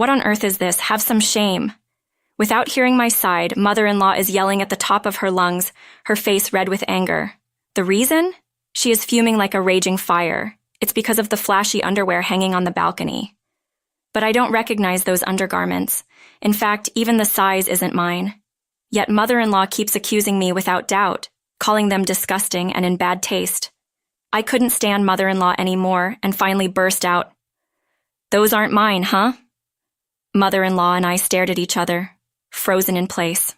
What on earth is this? Have some shame. Without hearing my side, mother-in-law is yelling at the top of her lungs, her face red with anger. The reason? She is fuming like a raging fire. It's because of the flashy underwear hanging on the balcony. But I don't recognize those undergarments. In fact, even the size isn't mine. Yet mother-in-law keeps accusing me without doubt, calling them disgusting and in bad taste. I couldn't stand mother-in-law anymore and finally burst out, "Those aren't mine, huh?" Mother-in-law and I stared at each other, frozen in place.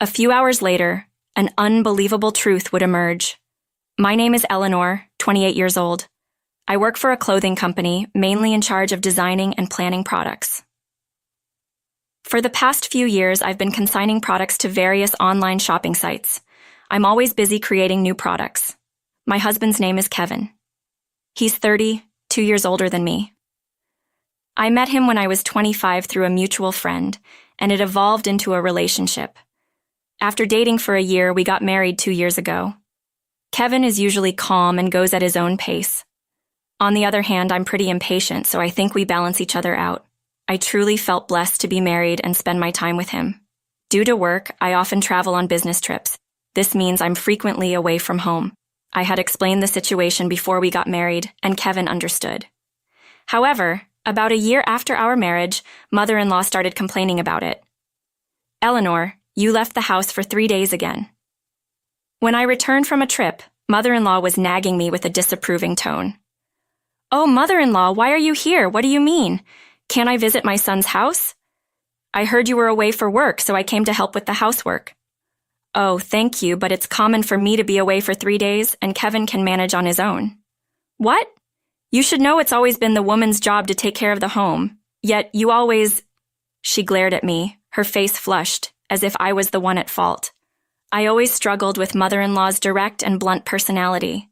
A few hours later, an unbelievable truth would emerge. My name is Eleanor, 28 years old. I work for a clothing company, mainly in charge of designing and planning products. For the past few years, I've been consigning products to various online shopping sites. I'm always busy creating new products. My husband's name is Kevin. He's 30, 2 years older than me. I met him when I was 25 through a mutual friend, and it evolved into a relationship. After dating for a year, we got married 2 years ago. Kevin is usually calm and goes at his own pace. On the other hand, I'm pretty impatient, so I think we balance each other out. I truly felt blessed to be married and spend my time with him. Due to work, I often travel on business trips. This means I'm frequently away from home. I had explained the situation before we got married, and Kevin understood. However, about a year after our marriage, mother-in-law started complaining about it. "Eleanor, you left the house for 3 days again." When I returned from a trip, mother-in-law was nagging me with a disapproving tone. "Oh, mother-in-law, why are you here? What do you mean? Can't I visit my son's house? I heard you were away for work, so I came to help with the housework." "Oh, thank you, but it's common for me to be away for 3 days, and Kevin can manage on his own." "What? You should know it's always been the woman's job to take care of the home. Yet you always—" She glared at me, her face flushed, as if I was the one at fault. I always struggled with mother-in-law's direct and blunt personality.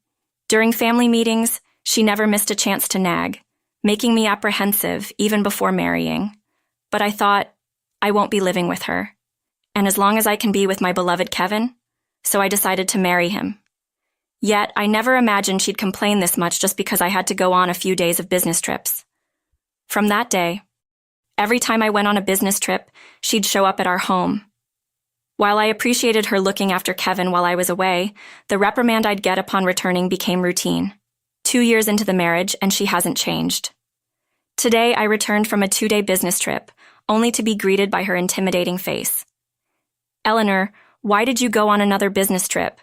During family meetings, she never missed a chance to nag, making me apprehensive even before marrying. But I thought, I won't be living with her. And as long as I can be with my beloved Kevin, so I decided to marry him. Yet, I never imagined she'd complain this much just because I had to go on a few days of business trips. From that day, every time I went on a business trip, she'd show up at our home. While I appreciated her looking after Kevin while I was away, the reprimand I'd get upon returning became routine. 2 years into the marriage, and she hasn't changed. Today, I returned from a 2-day business trip, only to be greeted by her intimidating face. "Eleanor, why did you go on another business trip?"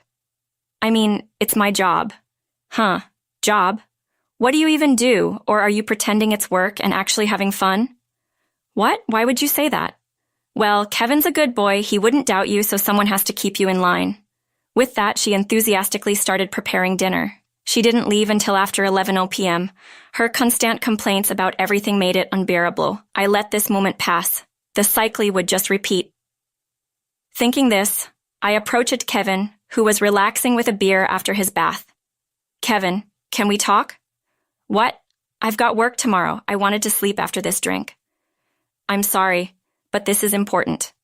"I mean, it's my job." "Huh, job? What do you even do, or are you pretending it's work and actually having fun?" "What? Why would you say that?" "Well, Kevin's a good boy, he wouldn't doubt you, so someone has to keep you in line." With that, she enthusiastically started preparing dinner. She didn't leave until after 11 p.m. Her constant complaints about everything made it unbearable. I let this moment pass. The cycle would just repeat. Thinking this, I approached Kevin, who was relaxing with a beer after his bath. "Kevin, can we talk?" "What? I've got work tomorrow. I wanted to sleep after this drink." "I'm sorry, but this is important."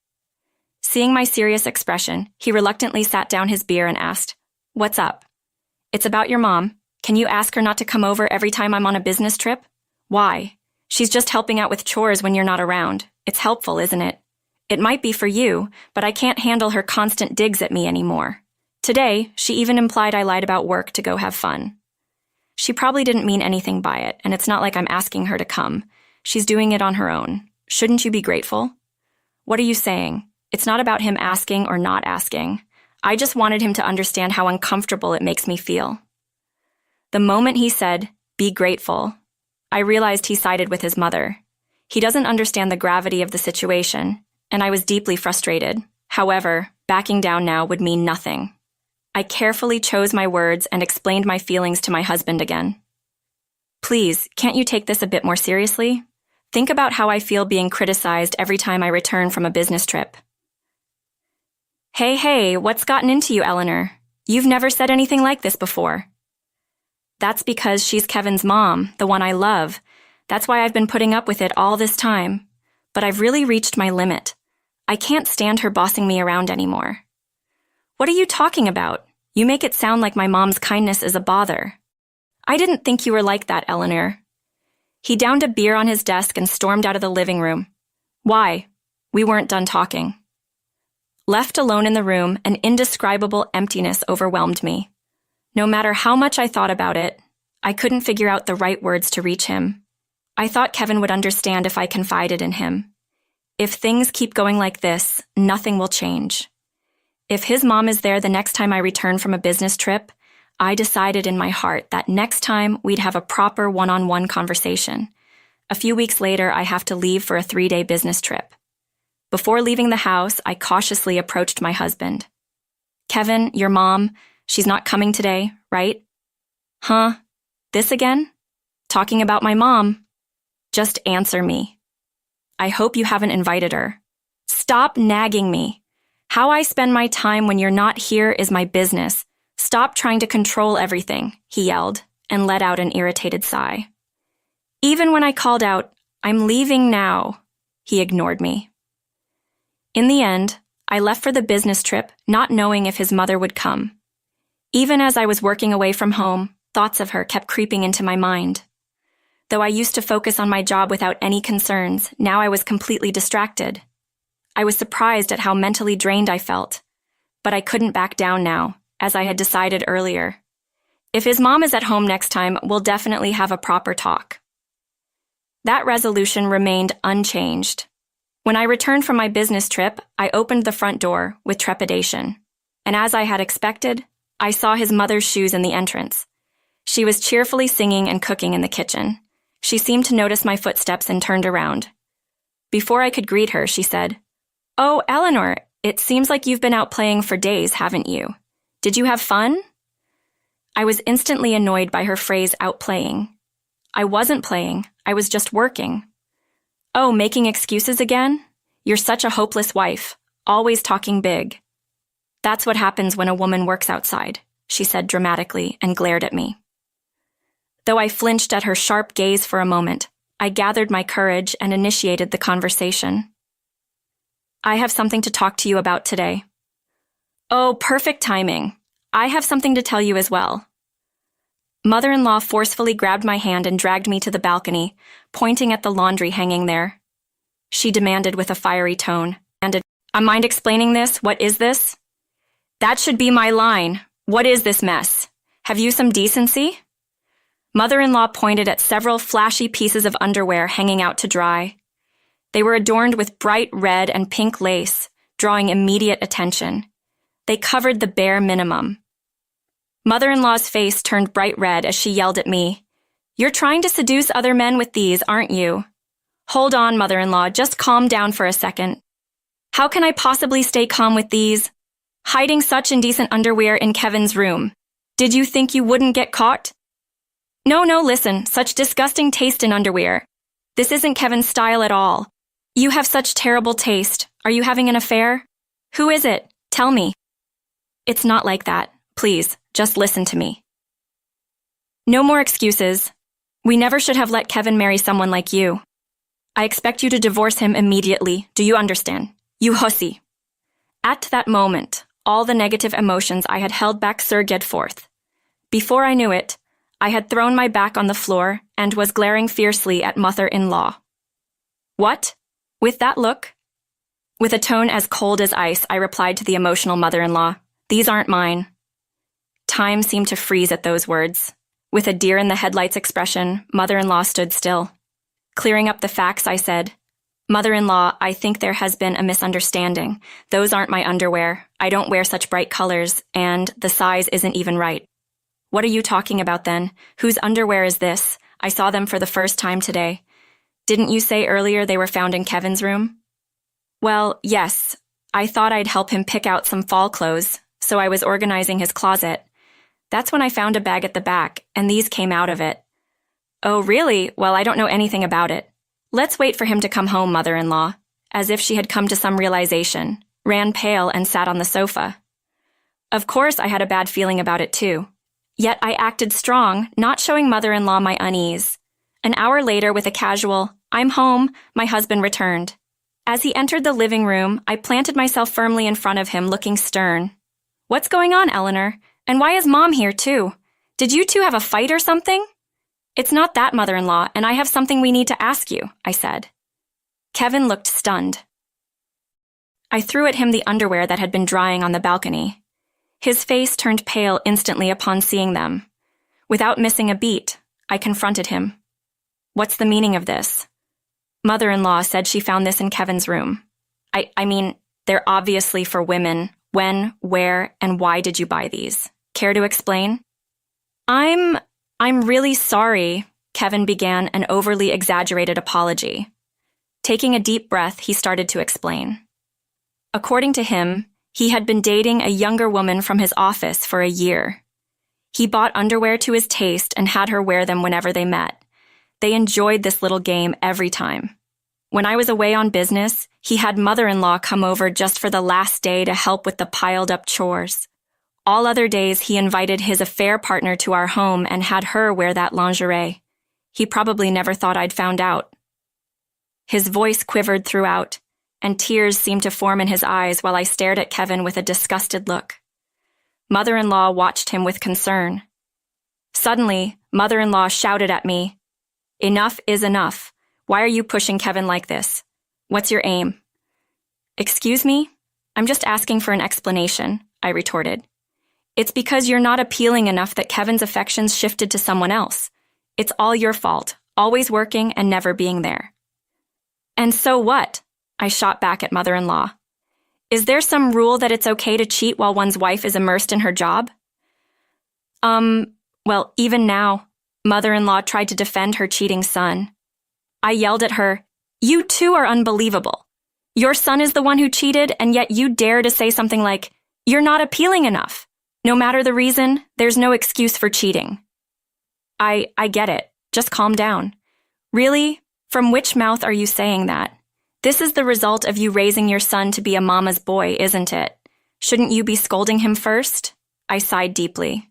Seeing my serious expression, he reluctantly sat down his beer and asked, "What's up?" "It's about your mom. Can you ask her not to come over every time I'm on a business trip?" "Why? She's just helping out with chores when you're not around. It's helpful, isn't it?" "It might be for you, but I can't handle her constant digs at me anymore." Today, she even implied I lied about work to go have fun. She probably didn't mean anything by it, and it's not like I'm asking her to come. She's doing it on her own. Shouldn't you be grateful? "What are you saying? It's not about him asking or not asking. I just wanted him to understand how uncomfortable it makes me feel." The moment he said, "Be grateful," I realized he sided with his mother. He doesn't understand the gravity of the situation, and I was deeply frustrated. However, backing down now would mean nothing. I carefully chose my words and explained my feelings to my husband again. "Please, can't you take this a bit more seriously? Think about how I feel being criticized every time I return from a business trip." Hey, what's gotten into you, Eleanor? You've never said anything like this before." "That's because she's Kevin's mom, the one I love. That's why I've been putting up with it all this time. But I've really reached my limit. I can't stand her bossing me around anymore." "What are you talking about? You make it sound like my mom's kindness is a bother." "I didn't think you were like that, Eleanor." He downed a beer on his desk and stormed out of the living room. Why? We weren't done talking. Left alone in the room, an indescribable emptiness overwhelmed me. No matter how much I thought about it, I couldn't figure out the right words to reach him. I thought Kevin would understand if I confided in him. If things keep going like this, nothing will change. If his mom is there the next time I return from a business trip, I decided in my heart that next time we'd have a proper one-on-one conversation. A few weeks later, I have to leave for a 3-day business trip. Before leaving the house, I cautiously approached my husband. Kevin, your mom, she's not coming today, right? Huh? This again? Talking about my mom? Just answer me. I hope you haven't invited her. Stop nagging me. How I spend my time when you're not here is my business. Stop trying to control everything, he yelled, and let out an irritated sigh. Even when I called out, I'm leaving now, he ignored me. In the end, I left for the business trip, not knowing if his mother would come. Even as I was working away from home, thoughts of her kept creeping into my mind. Though I used to focus on my job without any concerns, now I was completely distracted. I was surprised at how mentally drained I felt, but I couldn't back down now, as I had decided earlier. If his mom is at home next time, we'll definitely have a proper talk. That resolution remained unchanged. When I returned from my business trip, I opened the front door with trepidation, and as I had expected, I saw his mother's shoes in the entrance. She was cheerfully singing and cooking in the kitchen. She seemed to notice my footsteps and turned around. Before I could greet her, she said, "Oh, Eleanor, it seems like you've been out playing for days, haven't you? Did you have fun?" I was instantly annoyed by her phrase out playing. I wasn't playing, I was just working. Oh, making excuses again? You're such a hopeless wife, always talking big. That's what happens when a woman works outside, she said dramatically and glared at me. Though I flinched at her sharp gaze for a moment, I gathered my courage and initiated the conversation. I have something to talk to you about today. Oh, perfect timing. I have something to tell you as well. Mother-in-law forcefully grabbed my hand and dragged me to the balcony, pointing at the laundry hanging there. She demanded with a fiery tone, "I mind explaining this? What is this?" "That should be my line. What is this mess? Have you some decency?" Mother-in-law pointed at several flashy pieces of underwear hanging out to dry. They were adorned with bright red and pink lace, drawing immediate attention. They covered the bare minimum. Mother-in-law's face turned bright red as she yelled at me, "You're trying to seduce other men with these, aren't you?" "Hold on, mother-in-law, just calm down for a second. How can I possibly stay calm with these? Hiding such indecent underwear in Kevin's room. Did you think you wouldn't get caught?" No, listen, such disgusting taste in underwear. This isn't Kevin's style at all. You have such terrible taste. Are you having an affair? Who is it? Tell me. It's not like that. Please, just listen to me. No more excuses. We never should have let Kevin marry someone like you. I expect you to divorce him immediately. Do you understand? You hussy. At that moment, all the negative emotions I had held back surged forth. Before I knew it, I had thrown my back on the floor and was glaring fiercely at mother-in-law. What? With that look? With a tone as cold as ice, I replied to the emotional mother-in-law, "These aren't mine." Time seemed to freeze at those words. With a deer-in-the-headlights expression, mother-in-law stood still. Clearing up the facts, I said, "Mother-in-law, I think there has been a misunderstanding. Those aren't my underwear. I don't wear such bright colors, and the size isn't even right." "What are you talking about then? Whose underwear is this? I saw them for the first time today. Didn't you say earlier they were found in Kevin's room?" "Well, yes. I thought I'd help him pick out some fall clothes, so I was organizing his closet. That's when I found a bag at the back, and these came out of it." "Oh, really? Well, I don't know anything about it. Let's wait for him to come home, mother-in-law," as if she had come to some realization, ran pale and sat on the sofa. Of course, I had a bad feeling about it too. Yet I acted strong, not showing mother-in-law my unease. An hour later, with a casual, "I'm home," my husband returned. As he entered the living room, I planted myself firmly in front of him, looking stern. "What's going on, Eleanor? And why is Mom here, too? Did you two have a fight or something?" It's not that, mother-in-law, and I have something we need to ask you, I said. Kevin looked stunned. I threw at him the underwear that had been drying on the balcony. His face turned pale instantly upon seeing them. Without missing a beat, I confronted him. What's the meaning of this? Mother-in-law said she found this in Kevin's room. I mean, they're obviously for women. When, where, and why did you buy these? Care to explain? I'm really sorry, Kevin began an overly exaggerated apology. Taking a deep breath, he started to explain. According to him, he had been dating a younger woman from his office for a year. He bought underwear to his taste and had her wear them whenever they met. They enjoyed this little game every time. When I was away on business, he had mother-in-law come over just for the last day to help with the piled-up chores. All other days, he invited his affair partner to our home and had her wear that lingerie. He probably never thought I'd found out. His voice quivered throughout, and tears seemed to form in his eyes while I stared at Kevin with a disgusted look. Mother-in-law watched him with concern. Suddenly, mother-in-law shouted at me, "Enough is enough. Why are you pushing Kevin like this? What's your aim?" "Excuse me? I'm just asking for an explanation," I retorted. "It's because you're not appealing enough that Kevin's affections shifted to someone else. It's all your fault, always working and never being there." "And so what?" I shot back at mother-in-law. "Is there some rule that it's okay to cheat while one's wife is immersed in her job?" Well, even now, mother-in-law tried to defend her cheating son. I yelled at her, "You too are unbelievable. Your son is the one who cheated, and yet you dare to say something like, 'You're not appealing enough.' No matter the reason, there's no excuse for cheating." I get it. Just calm down. Really? From which mouth are you saying that? This is the result of you raising your son to be a mama's boy, isn't it? Shouldn't you be scolding him first? I sighed deeply.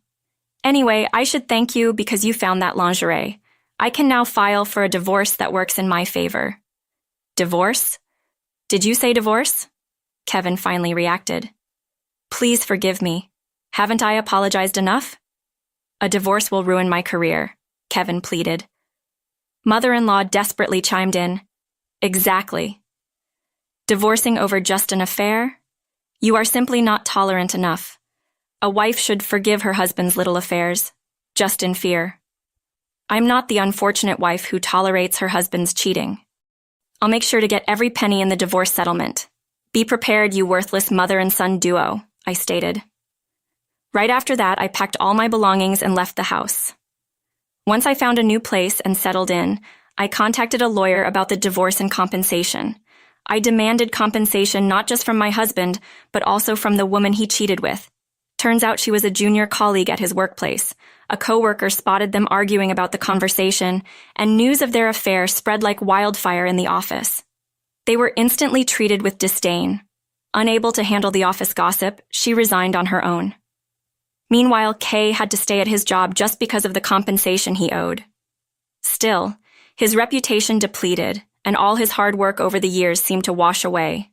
Anyway, I should thank you because you found that lingerie. I can now file for a divorce that works in my favor. Divorce? Did you say divorce? Kevin finally reacted. Please forgive me. Haven't I apologized enough? A divorce will ruin my career, Kevin pleaded. Mother-in-law desperately chimed in. Exactly. Divorcing over just an affair? You are simply not tolerant enough. A wife should forgive her husband's little affairs, just in fear. I'm not the unfortunate wife who tolerates her husband's cheating. I'll make sure to get every penny in the divorce settlement. Be prepared, you worthless mother and son duo, I stated. Right after that, I packed all my belongings and left the house. Once I found a new place and settled in, I contacted a lawyer about the divorce and compensation. I demanded compensation not just from my husband, but also from the woman he cheated with. Turns out she was a junior colleague at his workplace. A coworker spotted them arguing about the conversation, and news of their affair spread like wildfire in the office. They were instantly treated with disdain. Unable to handle the office gossip, she resigned on her own. Meanwhile, Kay had to stay at his job just because of the compensation he owed. Still, his reputation depleted, and all his hard work over the years seemed to wash away.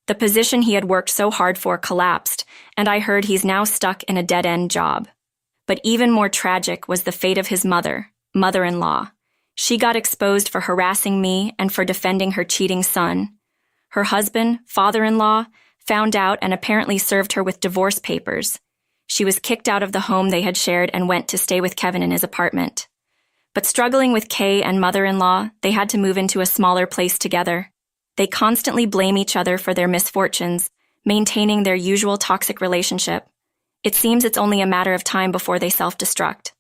The position he had worked so hard for collapsed, and I heard he's now stuck in a dead-end job. But even more tragic was the fate of his mother-in-law. She got exposed for harassing me and for defending her cheating son. Her husband, father-in-law, found out and apparently served her with divorce papers. She was kicked out of the home they had shared and went to stay with Kevin in his apartment. But struggling with Kay and mother-in-law, they had to move into a smaller place together. They constantly blame each other for their misfortunes, maintaining their usual toxic relationship. It seems it's only a matter of time before they self-destruct.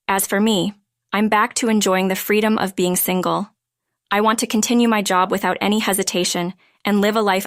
As for me, I'm back to enjoying the freedom of being single. I want to continue my job without any hesitation and live a life I'm